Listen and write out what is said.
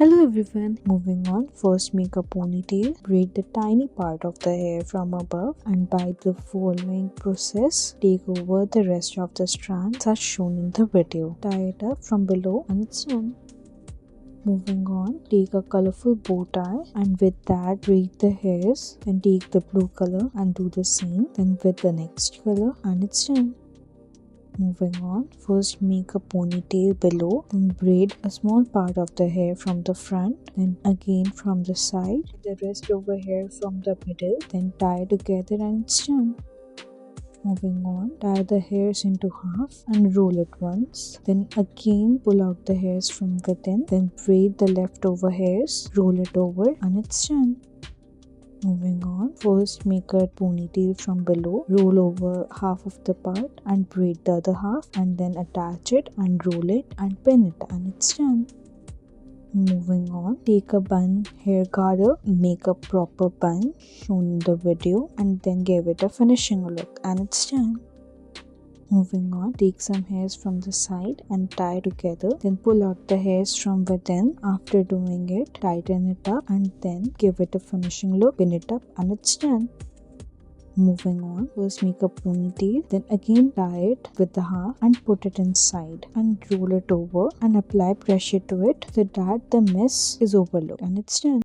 Hello everyone, moving on. First make a ponytail, braid the tiny part of the hair from above and by the following process, take over the rest of the strands as shown in the video. Tie it up from below and it's done. Moving on, take a colorful bow tie and with that braid the hairs, then take the blue color and do the same, then with the next color and it's done. Moving on, first make a ponytail below, then braid a small part of the hair from the front, then again from the side, the rest over hair from the middle, then tie together and it's done. Moving on, tie the hairs into half and roll it once, then again pull out the hairs from within, then braid the leftover hairs, roll it over and it's done. Moving on, first make a ponytail from below, roll over half of the part and braid the other half and then attach it and roll it and pin it and it's done. Moving on, take a bun hair garter, make a proper bun shown in the video and then give it a finishing look and it's done. Moving on, take some hairs from the side and tie together, then pull out the hairs from within. After doing it, tighten it up and then give it a finishing look, pin it up and it's done. Moving on, first make a ponytail, then again tie it with the half and put it inside and roll it over and apply pressure to it so that the mess is overlooked and it's done.